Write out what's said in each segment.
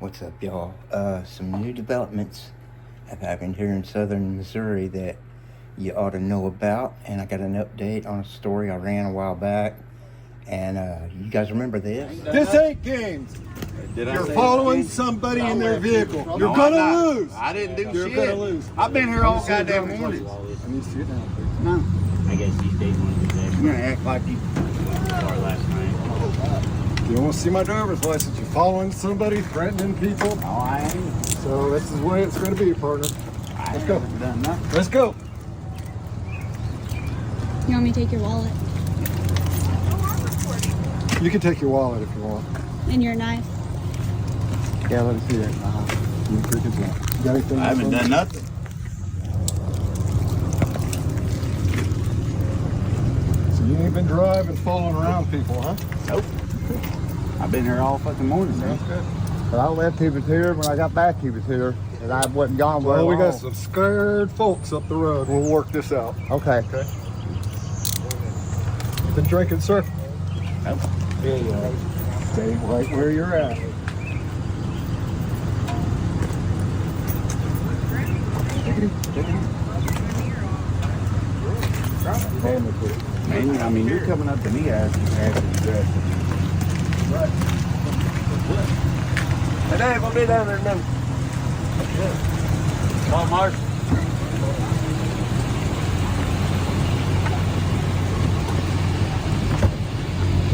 What's up, y'all? Some new developments have happened here in southern Missouri that you ought to know about, and I got an update on a story I ran a while back. And you guys remember this? This ain't games. You're following somebody in their vehicle. You're gonna lose. I didn't do You're shit. gonna lose. I've been here all goddamn morning. I need to see it now. No. I guess these days want to do that. You're gonna act like you. Or last night. You don't want to see my driver's license. You're following somebody, threatening people. No, I ain't. So this is the way it's gonna be, partner. Let's go. Done nothing. Let's go. You want me to take your wallet You can take your wallet if you want. and your knife? Yeah, let me see that. You freaking want. You got anything I haven't else done on nothing. you? So you ain't been driving, following around people, huh? Nope. I've been here all fucking morning, man. Sounds good. But I left he was here. When I got back, he was here. And I wasn't gone very Well, we got long. some scared folks up the road. We'll work this out. Okay. Okay. Been drinking, sir? Nope. Stay right where you're at. Man, I mean, you're coming up to me asking that. Hey, Dave, I'll be down there in a minute. Call Mark.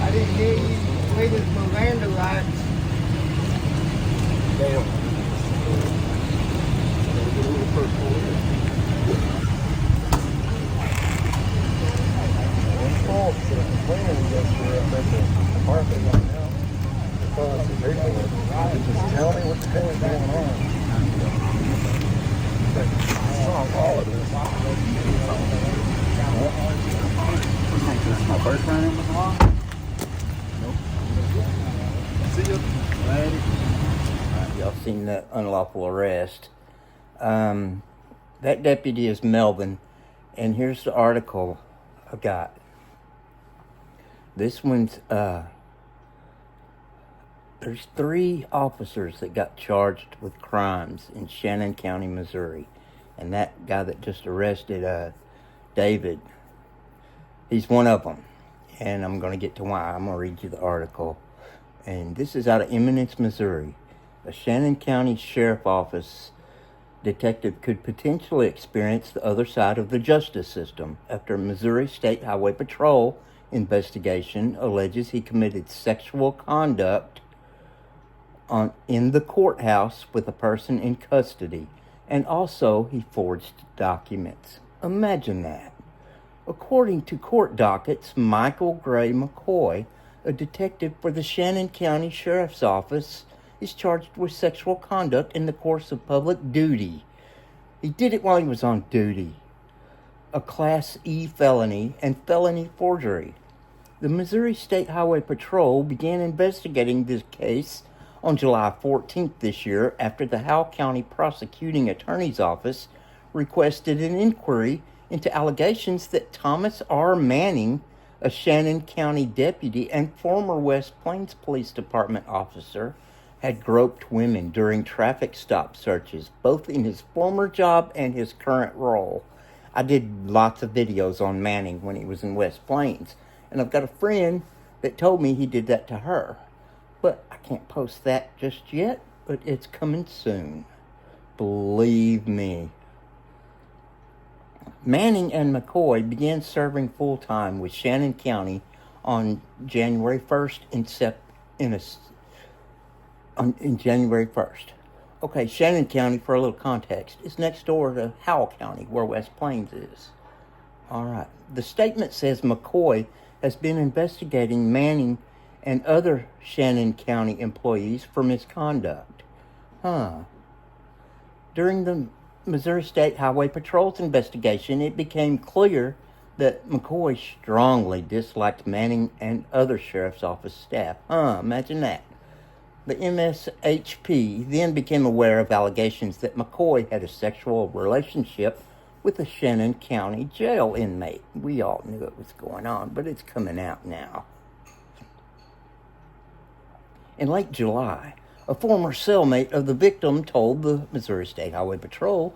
I didn't hear you waited for Miranda rights. Just tell me what the hell is going on. This is my first time in with the law. See you. Y'all seen that unlawful arrest. That deputy is Melvin, and here's the article I got. This one's, there's 3 officers that got charged with crimes in Shannon County, Missouri. And that guy that just arrested, David, he's one of them. And I'm going to get to why. I'm going to read you the article. And this is out of Eminence, Missouri. A Shannon County Sheriff Office detective could potentially experience the other side of the justice system after Missouri State Highway Patrol investigation alleges he committed sexual conduct in the courthouse with a person in custody, and also he forged documents. Imagine that. According to court dockets, Michael Gray McCoy, a detective for the Shannon County Sheriff's Office, is charged with sexual conduct in the course of public duty. He did it while he was on duty. A Class E felony and felony forgery. The Missouri State Highway Patrol began investigating this case on July 14th this year after the Howell County Prosecuting Attorney's Office requested an inquiry into allegations that Thomas R. Manning, a Shannon County deputy and former West Plains Police Department officer, had groped women during traffic stop searches, both in his former job and his current role. I did lots of videos on Manning when he was in West Plains, and I've got a friend that told me he did that to her. But I can't post that just yet, but it's coming soon. Believe me. Manning and McCoy began serving full-time with Shannon County on January 1st in January 1st. Okay, Shannon County, for a little context, is next door to Howell County, where West Plains is. All right. The statement says McCoy has been investigating Manning and other Shannon County employees for misconduct. During the Missouri State Highway Patrol's investigation, it became clear that McCoy strongly disliked Manning and other sheriff's office staff. Imagine that. The MSHP then became aware of allegations that McCoy had a sexual relationship with a Shannon County jail inmate. We all knew it was going on, but it's coming out now. In late July, A former cellmate of the victim told the Missouri State Highway Patrol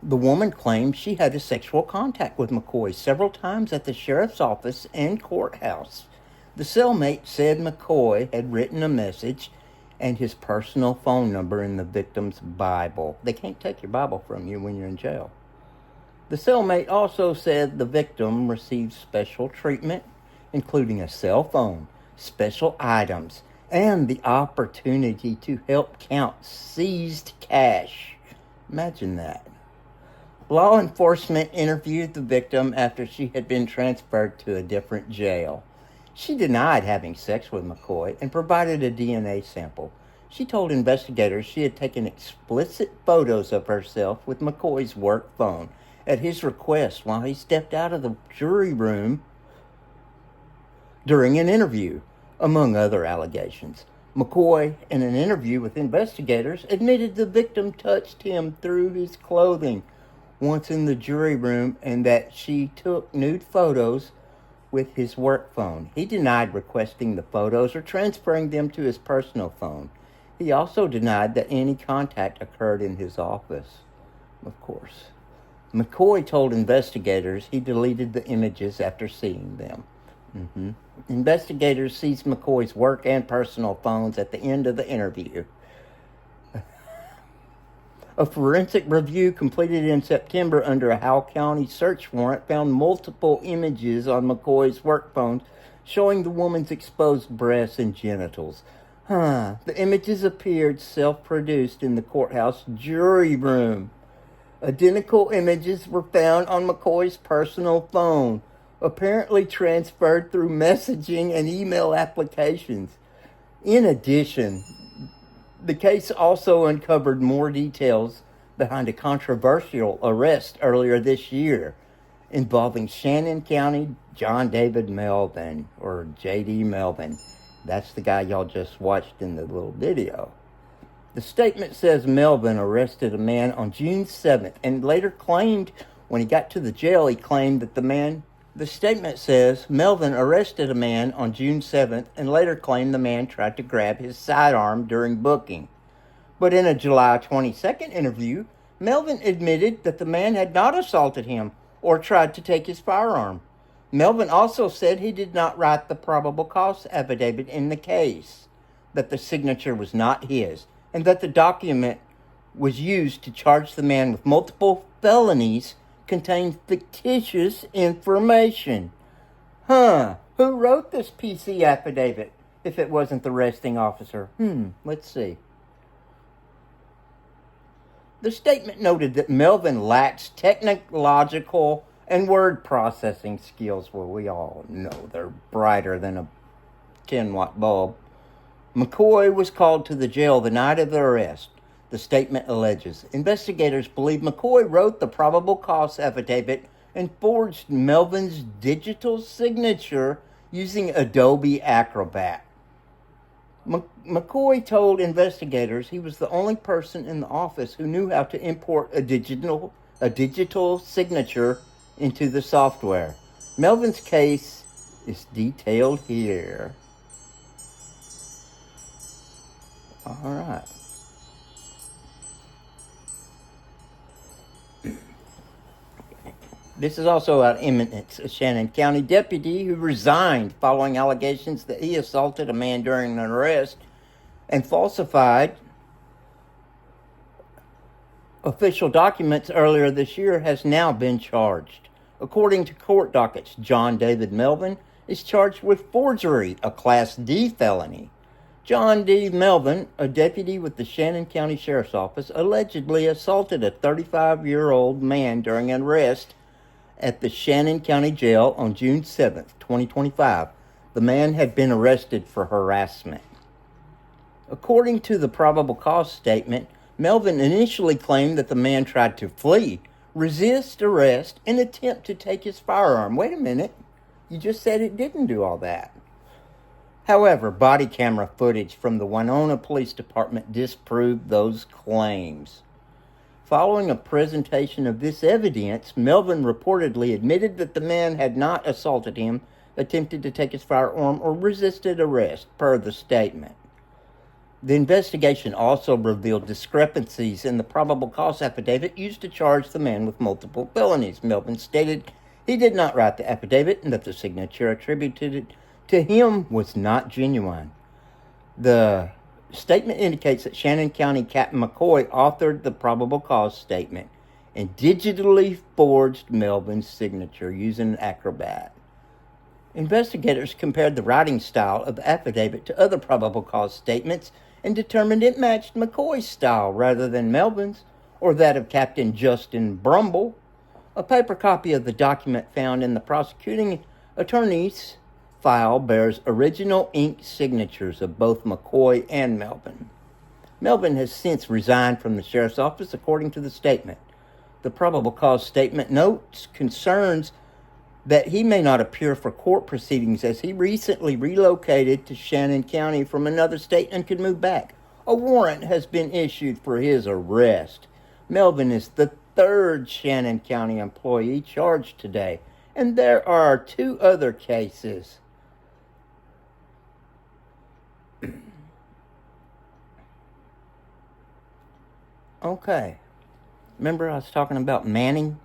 the woman claimed she had a sexual contact with McCoy several times at the sheriff's office and courthouse. The cellmate said McCoy had written a message and his personal phone number in the victim's Bible. They can't take your Bible from you when you're in jail. The cellmate also said the victim received special treatment, including a cell phone, special items, and the opportunity to help count seized cash. Imagine that. Law enforcement interviewed the victim after she had been transferred to a different jail. She denied having sex with McCoy and provided a DNA sample. She told investigators she had taken explicit photos of herself with McCoy's work phone at his request while he stepped out of the jury room during an interview, among other allegations. McCoy, in an interview with investigators, admitted the victim touched him through his clothing once in the jury room and that she took nude photos with his work phone. He denied requesting the photos or transferring them to his personal phone. He also denied that any contact occurred in his office. Of course. McCoy told investigators he deleted the images after seeing them. Investigators seized McCoy's work and personal phones at the end of the interview. A forensic review completed in September under a Howell County search warrant found multiple images on McCoy's work phone showing the woman's exposed breasts and genitals. The images appeared self-produced in the courthouse jury room. Identical images were found on McCoy's personal phone, apparently transferred through messaging and email applications. In addition, the case also uncovered more details behind a controversial arrest earlier this year involving Shannon County John David Melvin, or J.D. Melvin. That's the guy y'all just watched in the little video. The statement says Melvin arrested a man on June 7th and later claimed when he got to the jail, he claimed that the statement says Melvin arrested a man on June 7th and later claimed the man tried to grab his sidearm during booking. But in a July 22nd interview, Melvin admitted that the man had not assaulted him or tried to take his firearm. Melvin also said he did not write the probable cause affidavit in the case, that the signature was not his, and that the document was used to charge the man with multiple felonies contained fictitious information. Who wrote this PC affidavit if it wasn't the arresting officer? Let's see. The statement noted that Melvin lacks technological and word processing skills. Well, we all know they're brighter than a 10-watt bulb. McCoy was called to the jail the night of the arrest. The statement alleges investigators believe McCoy wrote the probable cause affidavit and forged Melvin's digital signature using Adobe Acrobat. McCoy told investigators he was the only person in the office who knew how to import a digital signature into the software. Melvin's case is detailed here. All right. This is also about Eminence, a Shannon County deputy who resigned following allegations that he assaulted a man during an arrest and falsified official documents earlier this year, has now been charged. According to court dockets, John David Melvin is charged with forgery, a Class D felony. John D. Melvin, a deputy with the Shannon County Sheriff's Office, allegedly assaulted a 35-year-old man during an arrest at the Shannon County Jail on June 7th, 2025. The man had been arrested for harassment. According to the probable cause statement, Melvin initially claimed that the man tried to flee, resist arrest, and attempt to take his firearm. Wait a minute. You just said it didn't do all that. However, body camera footage from the Winona Police Department disproved those claims. Following a presentation of this evidence, Melvin reportedly admitted that the man had not assaulted him, attempted to take his firearm, or resisted arrest, per the statement. The investigation also revealed discrepancies in the probable cause affidavit used to charge the man with multiple felonies. Melvin stated he did not write the affidavit and that the signature attributed to him was not genuine. The statement indicates that Shannon County Captain McCoy authored the probable cause statement and digitally forged Melvin's signature using Acrobat. Investigators compared the writing style of the affidavit to other probable cause statements and determined it matched McCoy's style rather than Melvin's or that of Captain Justin Brumble. A paper copy of the document found in the prosecuting attorney's file bears original ink signatures of both McCoy and Melvin. Melvin has since resigned from the sheriff's office, according to the statement. The probable cause statement notes concerns that he may not appear for court proceedings as he recently relocated to Shannon County from another state and could move back. A warrant has been issued for his arrest. Melvin is the third Shannon County employee charged today, and there are 2 other cases. Okay. Remember I was talking about Manning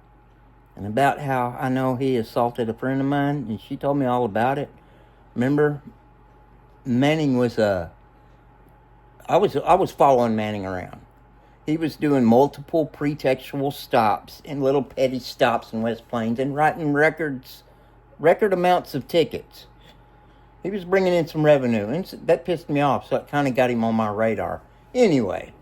and about how I know he assaulted a friend of mine and she told me all about it? Remember, Manning was I was following Manning around. He was doing multiple pretextual stops and little petty stops in West Plains and writing record amounts of tickets. He was bringing in some revenue, and that pissed me off, so it kind of got him on my radar. Anyway,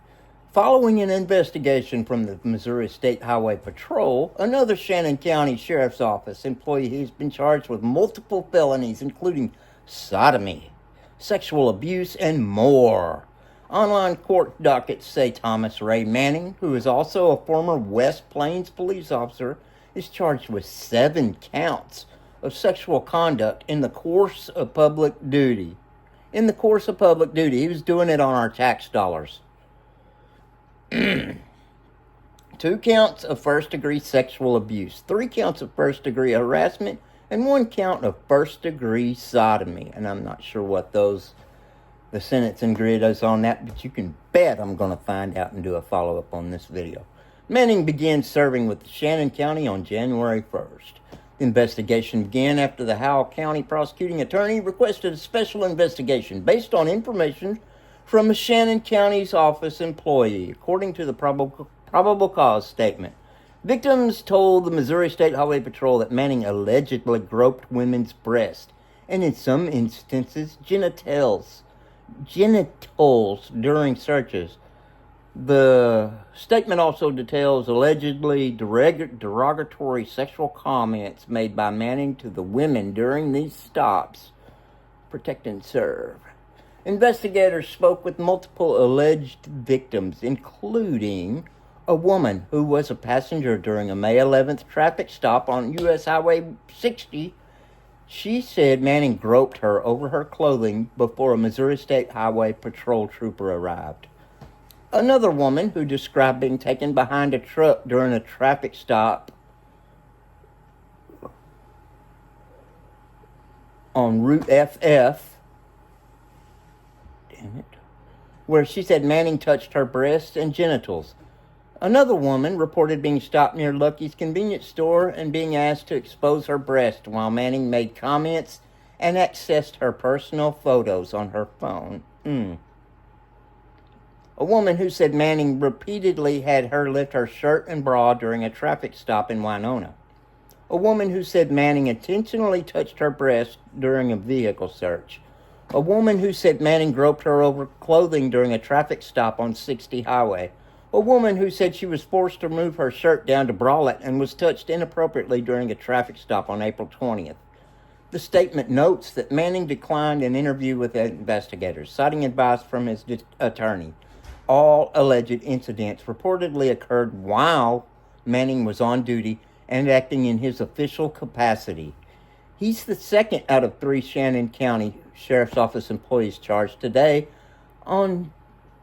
following an investigation from the Missouri State Highway Patrol, another Shannon County Sheriff's Office employee has been charged with multiple felonies, including sodomy, sexual abuse, and more. Online court dockets say Thomas Ray Manning, who is also a former West Plains police officer, is charged with 7 counts of sexual conduct in the course of public duty. In the course of public duty, he was doing it on our tax dollars. 2 counts of first-degree sexual abuse, 3 counts of first-degree harassment, and 1 count of first-degree sodomy. And I'm not sure what the sentencing grid is on that, but you can bet I'm going to find out and do a follow-up on this video. Manning began serving with Shannon County on January 1st. The investigation began after the Howell County prosecuting attorney requested a special investigation based on information from a Shannon County's office employee, according to the probable cause statement. Victims told the Missouri State Highway Patrol that Manning allegedly groped women's breasts and in some instances genitals during searches. The statement also details allegedly derogatory sexual comments made by Manning to the women during these stops. Protect and serve. Investigators spoke with multiple alleged victims, including a woman who was a passenger during a May 11th traffic stop on U.S. Highway 60. She said Manning groped her over her clothing before a Missouri State Highway Patrol trooper arrived. Another woman who described being taken behind a truck during a traffic stop on Route FF, where she said Manning touched her breasts and genitals. Another woman reported being stopped near Lucky's convenience store and being asked to expose her breast while Manning made comments and accessed her personal photos on her phone. A woman who said Manning repeatedly had her lift her shirt and bra during a traffic stop in Winona. A woman who said Manning intentionally touched her breast during a vehicle search. A woman who said Manning groped her over clothing during a traffic stop on 60 Highway. A woman who said she was forced to move her shirt down to bralette and was touched inappropriately during a traffic stop on April 20th. The statement notes that Manning declined an interview with investigators, citing advice from his attorney. All alleged incidents reportedly occurred while Manning was on duty and acting in his official capacity. He's the second out of 3 Shannon County Sheriff's Office employees charged today on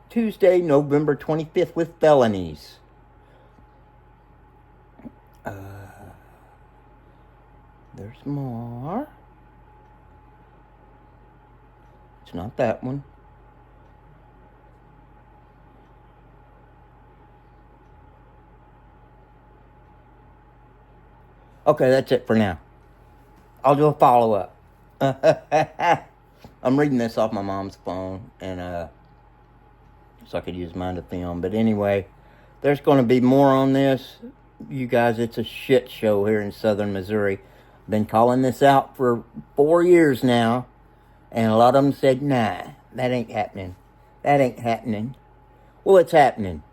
Tuesday, November 25th with felonies. There's more. It's not that one. Okay, that's it for now. I'll do a follow-up. I'm reading this off my mom's phone, and so I could use mine to film. But anyway, there's going to be more on this. You guys, it's a shit show here in southern Missouri. Been calling this out for 4 years now, and a lot of them said, nah, that ain't happening. That ain't happening. Well, it's happening.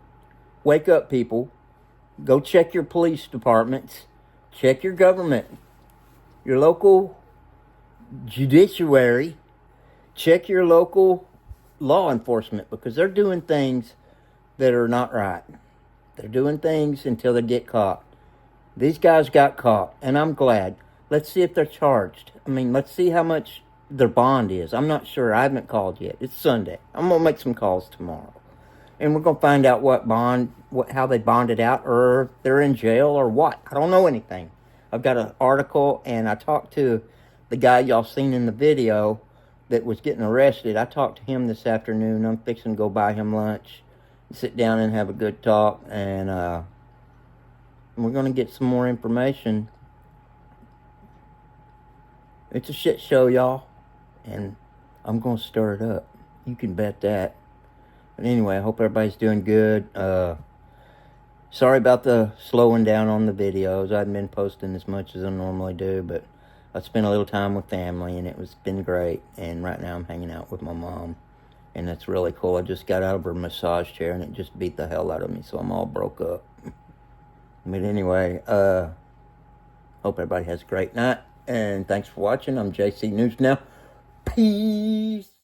Wake up, people. Go check your police departments. Check your government. Your local judiciary. Check your local law enforcement, because they're doing things that are not right. They're doing things until they get caught. These guys got caught, and I'm glad. Let's see if they're charged. I mean, let's see how much their bond is. I'm not sure. I haven't called yet. It's Sunday. I'm going to make some calls tomorrow. And we're going to find out how they bonded out, or if they're in jail or what. I don't know anything. I've got an article, and I talked to the guy y'all seen in the video that was getting arrested. I talked to him this afternoon. I'm fixing to go buy him lunch, sit down and have a good talk, and we're going to get some more information. It's a shit show, y'all, and I'm going to stir it up. You can bet that. But anyway, I hope everybody's doing good. Sorry about the slowing down on the videos. I haven't been posting as much as I normally do, but I spent a little time with family, and it's been great. And right now I'm hanging out with my mom, and that's really cool. I just got out of her massage chair, and it just beat the hell out of me, so I'm all broke up. But anyway, hope everybody has a great night, and thanks for watching. I'm JC News Now. Peace.